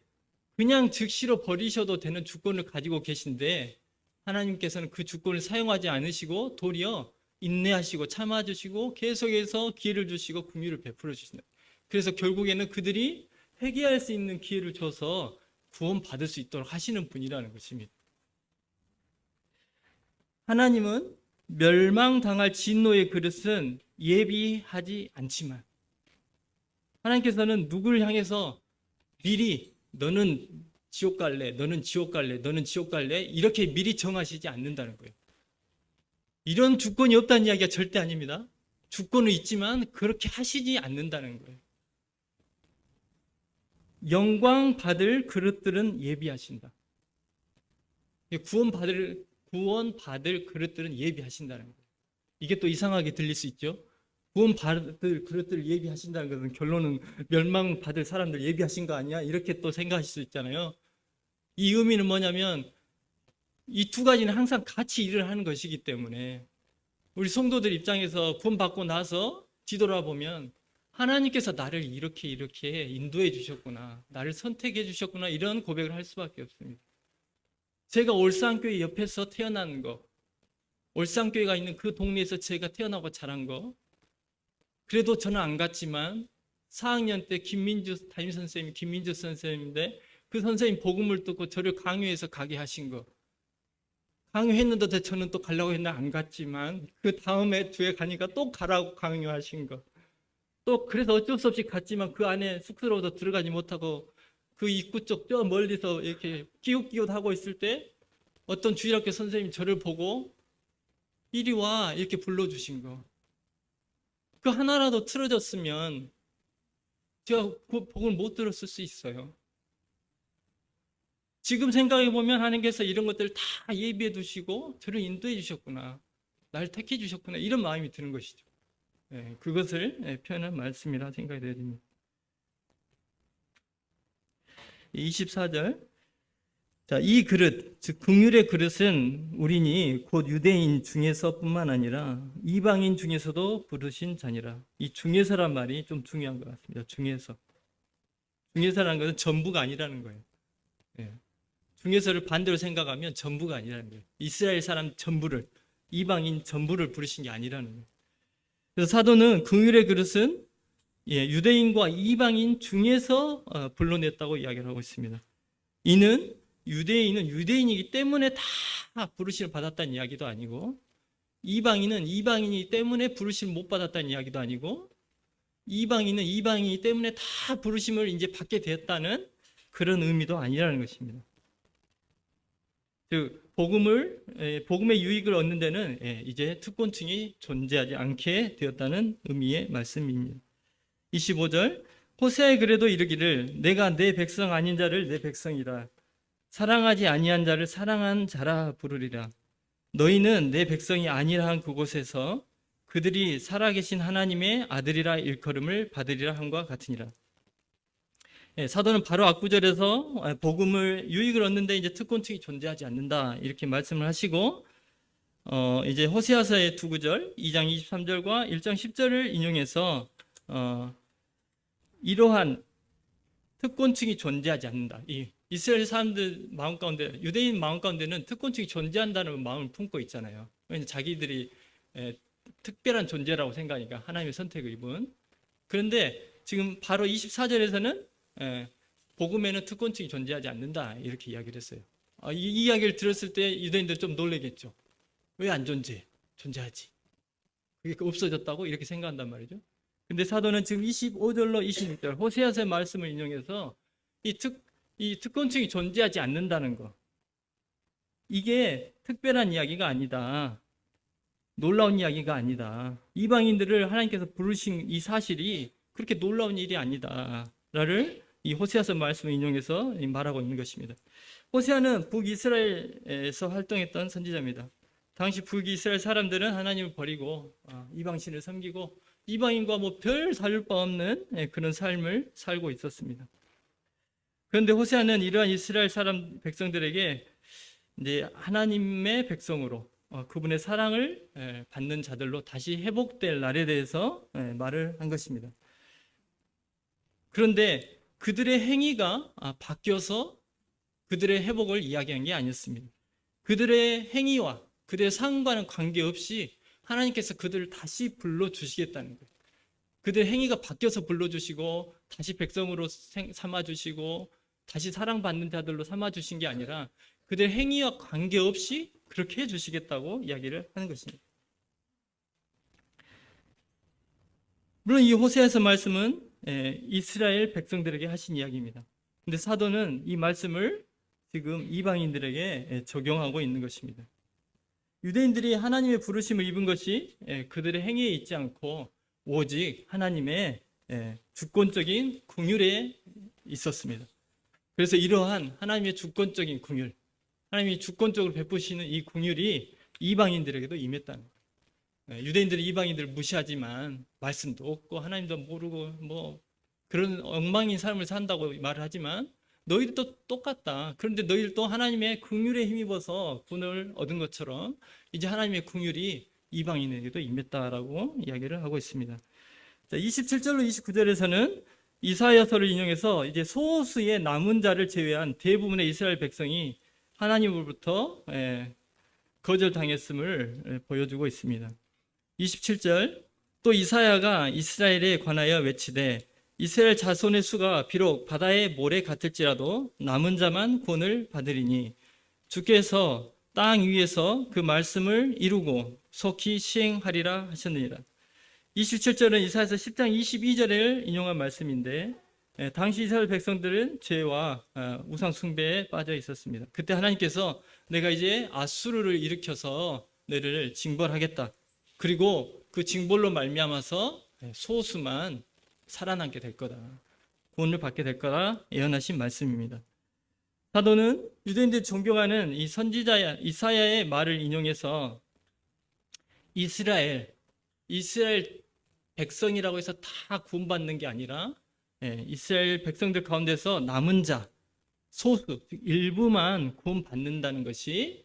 그냥 즉시로 버리셔도 되는 주권을 가지고 계신데 하나님께서는 그 주권을 사용하지 않으시고 도리어 인내하시고 참아주시고 계속해서 기회를 주시고 긍휼을 베풀어 주신다. 그래서 결국에는 그들이 회개할 수 있는 기회를 줘서 구원받을 수 있도록 하시는 분이라는 것입니다. 하나님은 멸망당할 진노의 그릇은 예비하지 않지만 하나님께서는 누구를 향해서 미리 너는 지옥 갈래, 너는 지옥 갈래, 너는 지옥 갈래 이렇게 미리 정하시지 않는다는 거예요. 이런 주권이 없다는 이야기가 절대 아닙니다. 주권은 있지만 그렇게 하시지 않는다는 거예요. 영광 받을 그릇들은 예비하신다. 구원받을 그릇들은 예비하신다는 거예요. 이게 또 이상하게 들릴 수 있죠. 구원받을 그릇들을 예비하신다는 것은 결론은 멸망받을 사람들 예비하신 거 아니야? 이렇게 또 생각하실 수 있잖아요. 이 의미는 뭐냐면 이 두 가지는 항상 같이 일을 하는 것이기 때문에 우리 성도들 입장에서 구원받고 나서 뒤돌아보면 하나님께서 나를 이렇게 인도해 주셨구나, 나를 선택해 주셨구나 이런 고백을 할 수밖에 없습니다. 제가 올산교회 옆에서 태어난 거, 올산교회가 있는 그 동네에서 제가 태어나고 자란 거, 그래도 저는 안 갔지만 4학년 때 담임선생님이 김민주 선생님인데 그 선생님 복음을 듣고 저를 강요해서 가게 하신 거, 강요했는데 저는 또 가려고 했는데 안 갔지만 그 다음에 주에 가니까 또 가라고 강요하신 거, 또 그래서 어쩔 수 없이 갔지만 그 안에 쑥스러워서 들어가지 못하고 그 입구 쪽 저 멀리서 이렇게 끼웃끼웃 하고 있을 때 어떤 주일학교 선생님이 저를 보고 이리 와 이렇게 불러주신 거, 그 하나라도 틀어졌으면 제가 그 복음을 못 들었을 수 있어요. 지금 생각해 보면 하나님께서 이런 것들을 다 예비해 두시고 저를 인도해 주셨구나, 날 택해 주셨구나 이런 마음이 드는 것이죠. 그것을 표현한 말씀이라 생각이 됩니다. 24절. 자, 이 그릇, 즉 긍휼의 그릇은 우리니 곧 유대인 중에서뿐만 아니라 이방인 중에서도 부르신 자니라. 이 중에서란 말이 좀 중요한 것 같습니다. 중에서라는 것은 전부가 아니라는 거예요. 중에서를 반대로 생각하면 전부가 아니라는 거예요. 이스라엘 사람 전부를, 이방인 전부를 부르신 게 아니라는 거예요. 그래서 사도는 긍휼의 그릇은 유대인과 이방인 중에서 불러냈다고 이야기를 하고 있습니다. 이는 유대인은 유대인이기 때문에 다 부르심을 받았다는 이야기도 아니고, 이방인은 이방인이기 때문에 부르심을 못 받았다는 이야기도 아니고, 이방인은 이방인이기 때문에 다 부르심을 이제 받게 되었다는 그런 의미도 아니라는 것입니다. 즉 복음의 유익을 얻는 데는 이제 특권층이 존재하지 않게 되었다는 의미의 말씀입니다. 25절. 호세아의 글에도 이르기를 내가 내 백성 아닌 자를 내 백성이라 사랑하지 아니한 자를 사랑한 자라 부르리라. 너희는 내 백성이 아니라 한 그곳에서 그들이 살아계신 하나님의 아들이라 일컬음을 받으리라 함과 같으니라. 사도는 바로 앞구절에서 복음을 유익을 얻는데 이제 특권층이 존재하지 않는다 이렇게 말씀을 하시고, 이제 호세아서의 두 구절 2장 23절과 1장 10절을 인용해서 이러한 특권층이 존재하지 않는다. 이 이스라엘 사람들 마음 가운데, 유대인 마음 가운데는 특권층이 존재한다는 마음을 품고 있잖아요. 왜냐하면 자기들이 특별한 존재라고 생각하니까 하나님의 선택을 입은. 그런데 지금 바로 24절에서는 복음에는 특권층이 존재하지 않는다 이렇게 이야기를 했어요. 이 이야기를 들었을 때 유대인들 좀 놀라겠죠. 왜 안 존재하지. 그게 없어졌다고 이렇게 생각한단 말이죠. 근데 사도는 지금 25절로 26절 호세아서의 말씀을 인용해서 이 특권층이 존재하지 않는다는 거, 이게 특별한 이야기가 아니다, 놀라운 이야기가 아니다, 이방인들을 하나님께서 부르신 이 사실이 그렇게 놀라운 일이 아니다라를 이 호세아서 말씀을 인용해서 말하고 있는 것입니다. 호세아는 북이스라엘에서 활동했던 선지자입니다. 당시 북이스라엘 사람들은 하나님을 버리고 이방신을 섬기고 이방인과 별 다를 바 없는 그런 삶을 살고 있었습니다. 그런데 호세아는 이러한 이스라엘 사람 백성들에게 이제 하나님의 백성으로 그분의 사랑을 받는 자들로 다시 회복될 날에 대해서 말을 한 것입니다. 그런데 그들의 행위가 바뀌어서 그들의 회복을 이야기한 게 아니었습니다. 그들의 행위와 그들의 상과는 관계없이 하나님께서 그들을 다시 불러주시겠다는 거예요. 그들의 행위가 바뀌어서 불러주시고 다시 백성으로 삼아주시고 다시 사랑받는 자들로 삼아주신 게 아니라 그들의 행위와 관계없이 그렇게 해주시겠다고 이야기를 하는 것입니다. 물론 이 호세아서 말씀은 이스라엘 백성들에게 하신 이야기입니다. 근데 사도는 이 말씀을 지금 이방인들에게 적용하고 있는 것입니다. 유대인들이 하나님의 부르심을 입은 것이 그들의 행위에 있지 않고 오직 하나님의 주권적인 긍휼에 있었습니다. 그래서 이러한 하나님의 주권적인 긍휼, 하나님이 주권적으로 베푸시는 이 긍휼이 이방인들에게도 임했다는 거예요. 유대인들이 이방인들을 무시하지만 말씀도 없고 하나님도 모르고 그런 엉망인 삶을 산다고 말을 하지만 너희들도 똑같다. 그런데 너희들도 하나님의 긍휼에 힘입어서 구원을 얻은 것처럼 이제 하나님의 긍휼이 이방인에게도 임했다라고 이야기를 하고 있습니다. 자, 27절로 29절에서는 이사야서를 인용해서 이제 소수의 남은 자를 제외한 대부분의 이스라엘 백성이 하나님으로부터 거절당했음을 보여주고 있습니다. 27절, 또 이사야가 이스라엘에 관하여 외치되 이스라엘 자손의 수가 비록 바다의 모래 같을지라도 남은 자만 구원을 받으리니 주께서 땅 위에서 그 말씀을 이루고 속히 시행하리라 하셨느니라. 27절은 이사야서 10장 22절을 인용한 말씀인데 당시 이스라엘 백성들은 죄와 우상 숭배에 빠져 있었습니다. 그때 하나님께서 내가 이제 아수르를 일으켜서 너희를 징벌하겠다. 그리고 그 징벌로 말미암아서 소수만 살아남게 될 거다. 구원을 받게 될 거다 예언하신 말씀입니다. 사도는 유대인들이 존경하는 이 선지자 이사야의 말을 인용해서 이스라엘 백성이라고 해서 다 구원받는 게 아니라 이스라엘 백성들 가운데서 남은 자, 소수, 일부만 구원받는다는 것이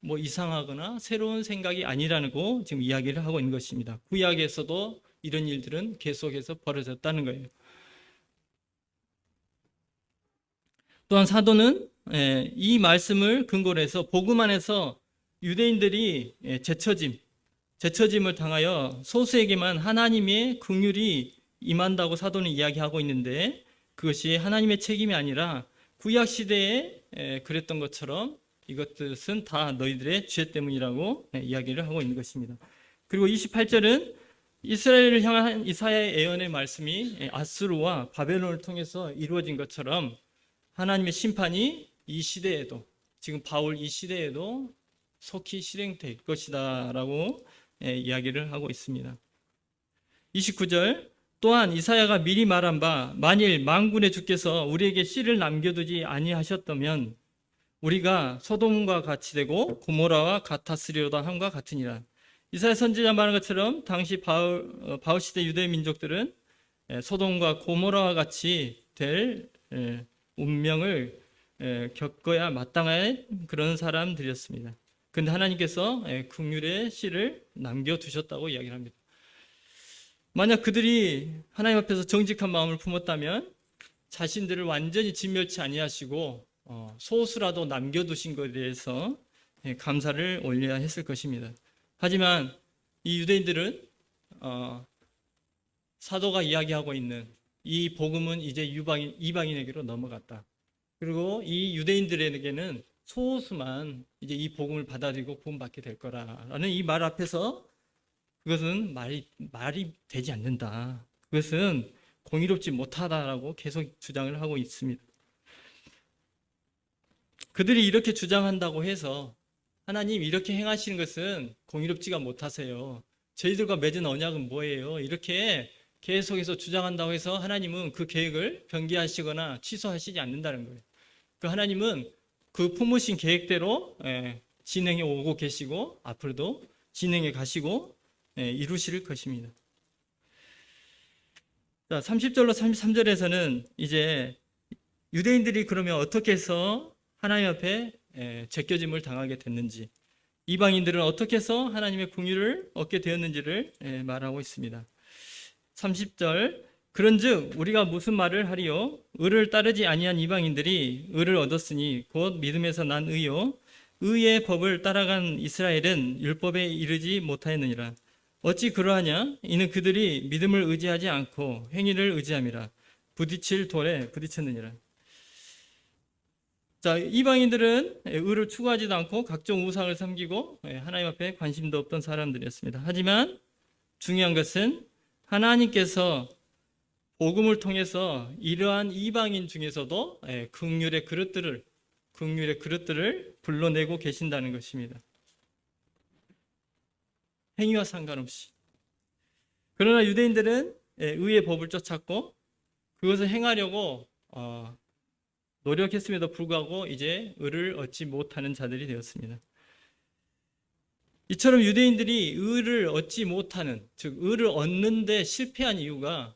이상하거나 새로운 생각이 아니라는 거 지금 이야기를 하고 있는 것입니다. 구약에서도 이런 일들은 계속해서 벌어졌다는 거예요. 또한 사도는 이 말씀을 근거로 해서 복음 안에서 유대인들이 제처짐을 당하여 소수에게만 하나님의 긍휼이 임한다고 사도는 이야기하고 있는데 그것이 하나님의 책임이 아니라 구약 시대에 그랬던 것처럼 이것들은 다 너희들의 죄 때문이라고 이야기를 하고 있는 것입니다. 그리고 28절은 이스라엘을 향한 이사야의 예언의 말씀이 아수르와 바벨론을 통해서 이루어진 것처럼 하나님의 심판이 이 시대에도 지금 바울 이 시대에도 속히 실행될 것이다 라고 이야기를 하고 있습니다. 29절, 또한 이사야가 미리 말한 바 만일 만군의 주께서 우리에게 씨를 남겨두지 아니하셨다면 우리가 소돔과 같이 되고 고모라와 같았으리로다 함과 같으니라. 이사야 선지자 말한 것처럼 당시 바울 시대 유대 민족들은 소돔과 고모라와 같이 될 운명을 겪어야 마땅한 그런 사람들이었습니다. 그런데 하나님께서 긍휼의 씨를 남겨두셨다고 이야기를 합니다. 만약 그들이 하나님 앞에서 정직한 마음을 품었다면 자신들을 완전히 진멸치 아니하시고 소수라도 남겨두신 것에 대해서 감사를 올려야 했을 것입니다. 하지만 이 유대인들은 사도가 이야기하고 있는 이 복음은 이제 이방인에게로 넘어갔다. 그리고 이 유대인들에게는 소수만 이제 이 복음을 받아들이고 구원받게 될 거라는 이 말 앞에서 그것은 말이 되지 않는다. 그것은 공의롭지 못하다라고 계속 주장을 하고 있습니다. 그들이 이렇게 주장한다고 해서 하나님 이렇게 행하시는 것은 공의롭지가 못하세요. 저희들과 맺은 언약은 뭐예요? 이렇게 계속해서 주장한다고 해서 하나님은 그 계획을 변개하시거나 취소하시지 않는다는 거예요. 그 하나님은 그 품으신 계획대로 진행해 오고 계시고 앞으로도 진행해 가시고 이루실 것입니다. 자, 30절로 33절에서는 이제 유대인들이 그러면 어떻게 해서 하나님 앞에 제껴짐을 당하게 됐는지, 이방인들은 어떻게 해서 하나님의 긍휼을 얻게 되었는지를 말하고 있습니다. 30절, 그런즉 우리가 무슨 말을 하리요? 의를 따르지 아니한 이방인들이 의를 얻었으니 곧 믿음에서 난 의요, 의의 법을 따라간 이스라엘은 율법에 이르지 못하였느니라. 어찌 그러하냐? 이는 그들이 믿음을 의지하지 않고 행위를 의지함이라. 부딪힐 돌에 부딪혔느니라. 자, 이방인들은 의를 추구하지도 않고 각종 우상을 섬기고 하나님 앞에 관심도 없던 사람들이었습니다. 하지만 중요한 것은 하나님께서 복음을 통해서 이러한 이방인 중에서도 긍휼의 그릇들을 불러내고 계신다는 것입니다. 행위와 상관없이. 그러나 유대인들은 의의 법을 쫓았고 그것을 행하려고 노력했음에도 불구하고 이제 의를 얻지 못하는 자들이 되었습니다. 이처럼 유대인들이 의를 얻지 못하는, 즉 의를 얻는데 실패한 이유가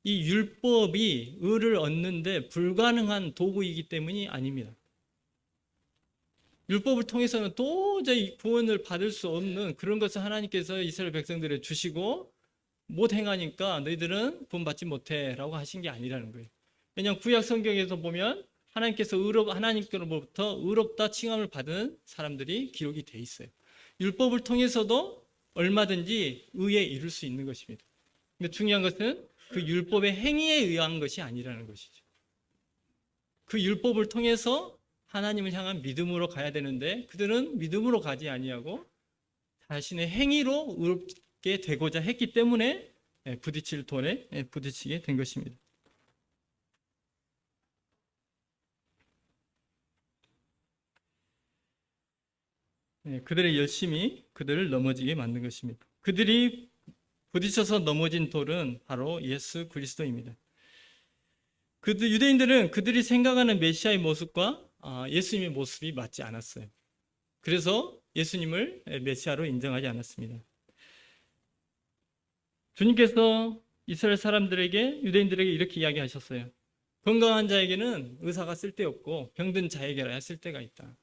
이 율법이 의를 얻는데 불가능한 도구이기 때문이 아닙니다. 율법을 통해서는 도저히 구원을 받을 수 없는 그런 것을 하나님께서 이스라엘 백성들에 주시고 못 행하니까 너희들은 구원받지 못해 라고 하신 게 아니라는 거예요. 왜냐하면 구약 성경에서 보면 하나님께서 하나님께로부터 의롭다 칭함을 받은 사람들이 기록이 돼 있어요. 율법을 통해서도 얼마든지 의에 이룰 수 있는 것입니다. 근데 중요한 것은 그 율법의 행위에 의한 것이 아니라는 것이죠. 그 율법을 통해서 하나님을 향한 믿음으로 가야 되는데 그들은 믿음으로 가지 아니하고 자신의 행위로 의롭게 되고자 했기 때문에 부딪힐 돌에 부딪히게 된 것입니다. 그들의 열심이 그들을 넘어지게 만든 것입니다. 그들이 부딪혀서 넘어진 돌은 바로 예수 그리스도입니다. 유대인들은 그들이 생각하는 메시아의 모습과 예수님의 모습이 맞지 않았어요. 그래서 예수님을 메시아로 인정하지 않았습니다. 주님께서 이스라엘 사람들에게, 유대인들에게 이렇게 이야기하셨어요. 건강한 자에게는 의사가 쓸데없고 병든 자에게라야 쓸데가 있다.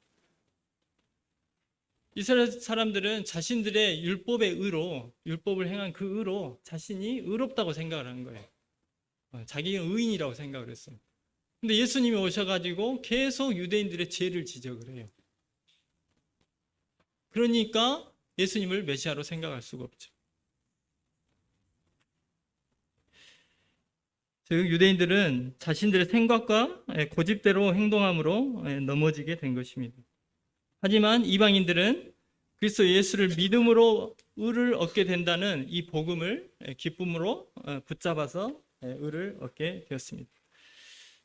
이스라엘 사람들은 자신들의 율법의 의로, 율법을 행한 그 의로 자신이 의롭다고 생각을 한 거예요. 자기가 의인이라고 생각을 했어요. 근데 예수님이 오셔가지고 계속 유대인들의 죄를 지적을 해요. 그러니까 예수님을 메시아로 생각할 수가 없죠. 즉 유대인들은 자신들의 생각과 고집대로 행동함으로 넘어지게 된 것입니다. 하지만 이방인들은 그리스도 예수를 믿음으로 의를 얻게 된다는 이 복음을 기쁨으로 붙잡아서 의를 얻게 되었습니다.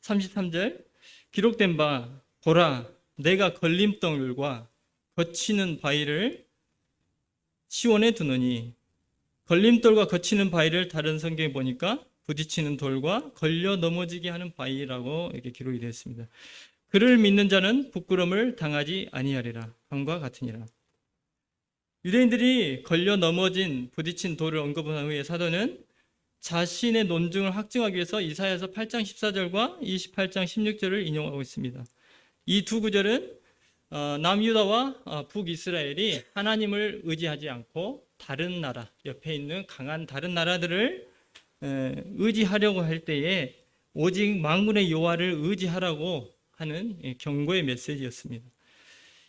33절, 기록된 바 보라 내가 걸림돌과 거치는 바위를 시온에 두느니, 걸림돌과 거치는 바위를 다른 성경에 보니까 부딪히는 돌과 걸려 넘어지게 하는 바위라고 이렇게 기록이 되어 있습니다. 그를 믿는 자는 부끄러움을 당하지 아니하리라. 함과 같으니라. 유대인들이 걸려 넘어진 부딪힌 돌을 언급한 후에 사도는 자신의 논증을 확증하기 위해서 이사야서 8장 14절과 28장 16절을 인용하고 있습니다. 이 두 구절은 남유다와 북이스라엘이 하나님을 의지하지 않고 다른 나라, 옆에 있는 강한 다른 나라들을 의지하려고 할 때에 오직 만군의 여호와를 의지하라고 하는 경고의 메시지였습니다.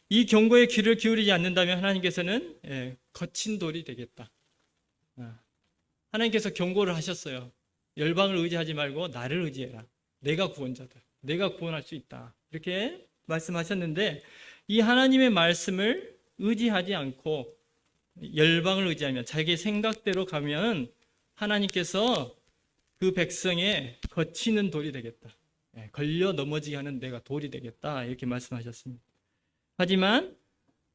이 경고에 귀를 기울이지 않는다면 하나님께서는 거친 돌이 되겠다. 하나님께서 경고를 하셨어요. 열방을 의지하지 말고 나를 의지해라. 내가 구원자다. 내가 구원할 수 있다. 이렇게 말씀하셨는데 이 하나님의 말씀을 의지하지 않고 열방을 의지하면 자기 생각대로 가면 하나님께서 그 백성의 거치는 돌이 되겠다. 걸려 넘어지게 하는 내가 돌이 되겠다. 이렇게 말씀하셨습니다. 하지만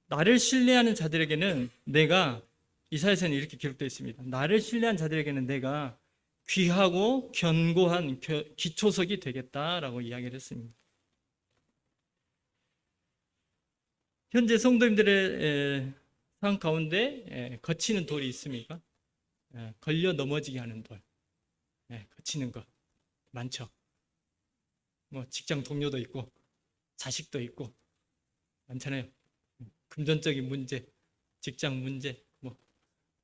나를 신뢰하는 자들에게는 내가, 이사야서는 이렇게 기록되어 있습니다. 나를 신뢰한 자들에게는 내가 귀하고 견고한 기초석이 되겠다라고 이야기를 했습니다. 현재 성도님들의 삶 가운데 거치는 돌이 있습니까? 걸려 넘어지게 하는 돌, 거치는 것 많죠. 뭐 직장 동료도 있고 자식도 있고 많잖아요. 금전적인 문제, 직장 문제 뭐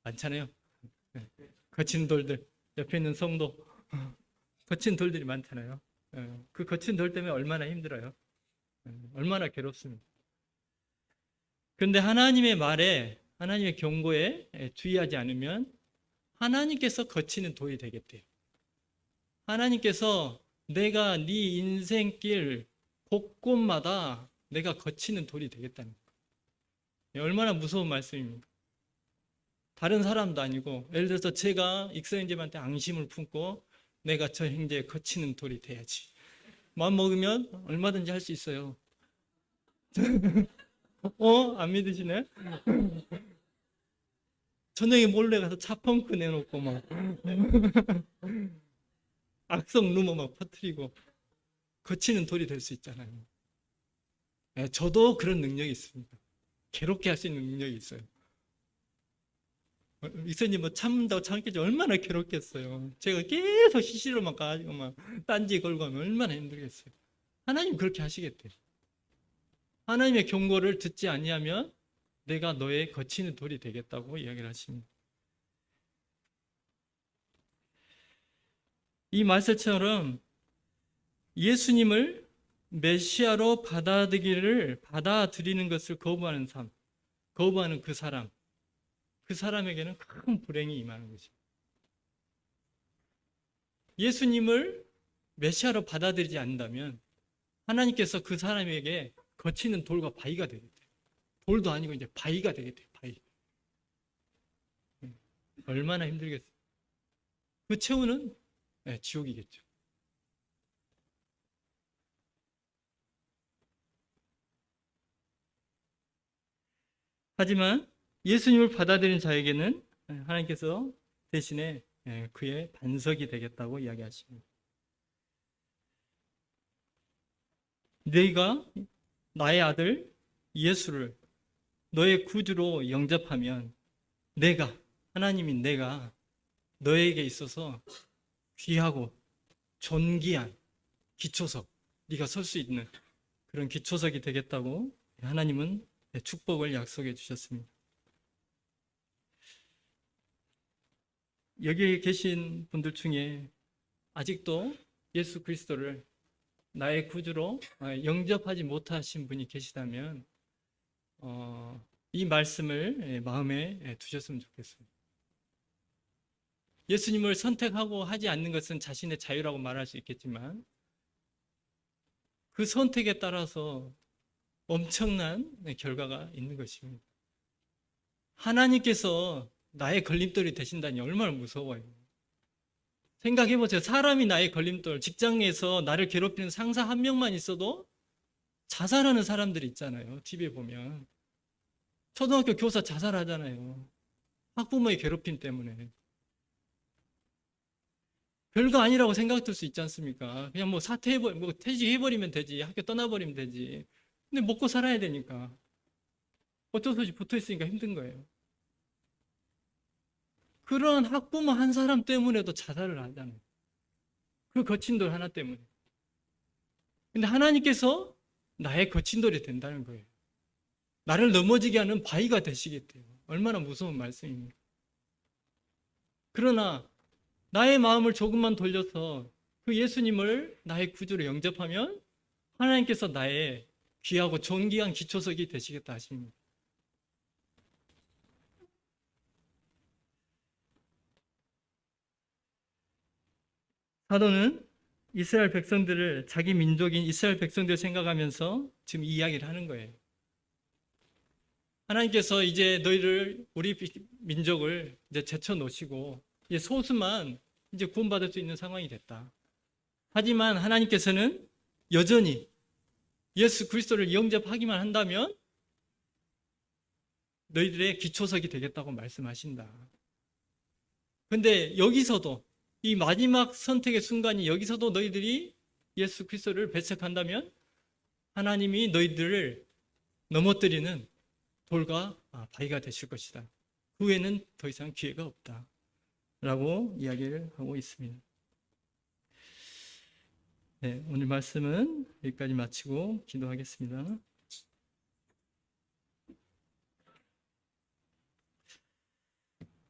많잖아요. 거친 돌들, 옆에 있는 성도 거친 돌들이 많잖아요. 그 거친 돌 때문에 얼마나 힘들어요. 얼마나 괴롭습니다. 그런데 하나님의 말에, 하나님의 경고에 주의하지 않으면 하나님께서 거치는 돌이 되겠대요. 하나님께서 내가 네 인생길 곳곳마다 내가 거치는 돌이 되겠다는 거예요. 얼마나 무서운 말씀입니까? 다른 사람도 아니고, 예를 들어서 제가 익서 형제한테 앙심을 품고 내가 저 형제에 거치는 돌이 돼야지. 마음 먹으면 얼마든지 할 수 있어요. 안 믿으시네? 저녁에 몰래 가서 차 펑크 내놓고 막 악성 루머 막 퍼뜨리고 거치는 돌이 될 수 있잖아요. 저도 그런 능력이 있습니다. 괴롭게 할 수 있는 능력이 있어요. 이선님 뭐 참는다고 참겠지 얼마나 괴롭겠어요. 제가 계속 시시로만 가지고 막 딴지 걸고 하면 얼마나 힘들겠어요. 하나님 그렇게 하시겠대요. 하나님의 경고를 듣지 아니하면 내가 너의 거치는 돌이 되겠다고 이야기를 하십니다. 이 말씀처럼 예수님을 메시아로 받아들이는 것을 거부하는 삶, 거부하는 그 사람에게는 큰 불행이 임하는 것입니다. 예수님을 메시아로 받아들이지 않는다면 하나님께서 그 사람에게 거치는 돌과 바위가 되겠대요. 돌도 아니고 이제 바위가 되겠대요. 바위. 얼마나 힘들겠어요. 그 최후는 지옥이겠죠. 하지만 예수님을 받아들인 자에게는 하나님께서 대신에 그의 반석이 되겠다고 이야기하십니다. 너희가 나의 아들 예수를 너의 구주로 영접하면 하나님인 내가 너에게 있어서 귀하고 존귀한 기초석, 네가 설 수 있는 그런 기초석이 되겠다고 하나님은 축복을 약속해 주셨습니다. 여기 계신 분들 중에 아직도 예수 그리스도를 나의 구주로 영접하지 못하신 분이 계시다면 이 말씀을 마음에 두셨으면 좋겠습니다. 예수님을 선택하고 하지 않는 것은 자신의 자유라고 말할 수 있겠지만 그 선택에 따라서 엄청난 결과가 있는 것입니다. 하나님께서 나의 걸림돌이 되신다니 얼마나 무서워요. 생각해보세요. 사람이 나의 걸림돌, 직장에서 나를 괴롭히는 상사 한 명만 있어도 자살하는 사람들이 있잖아요. TV에 보면. 초등학교 교사 자살하잖아요. 학부모의 괴롭힘 때문에. 별거 아니라고 생각될 수 있지 않습니까? 그냥 뭐 퇴직해버리면 되지. 학교 떠나버리면 되지. 근데 먹고 살아야 되니까. 어쩔 수 없이 붙어 있으니까 힘든 거예요. 그런 학부모 한 사람 때문에도 자살을 하잖아요. 그 거친 돌 하나 때문에. 근데 하나님께서 나의 거친 돌이 된다는 거예요. 나를 넘어지게 하는 바위가 되시겠대요. 얼마나 무서운 말씀입니까? 그러나 나의 마음을 조금만 돌려서 그 예수님을 나의 구주로 영접하면 하나님께서 나의 귀하고 존귀한 기초석이 되시겠다 하십니다. 사도는 이스라엘 백성들을 자기 민족인 이스라엘 백성들 생각하면서 지금 이야기를 하는 거예요. 하나님께서 이제 너희를 우리 민족을 이제 제쳐 놓으시고 이제 소수만 이제 구원받을 수 있는 상황이 됐다. 하지만 하나님께서는 여전히 예수 그리스도를 영접하기만 한다면 너희들의 기초석이 되겠다고 말씀하신다. 근데 여기서도 이 마지막 선택의 순간이 여기서도 너희들이 예수 그리스도를 배척한다면 하나님이 너희들을 넘어뜨리는 돌과 바위가 되실 것이다. 그 후에는 더 이상 기회가 없다. 라고 이야기를 하고 있습니다. 네, 오늘 말씀은 여기까지 마치고 기도하겠습니다.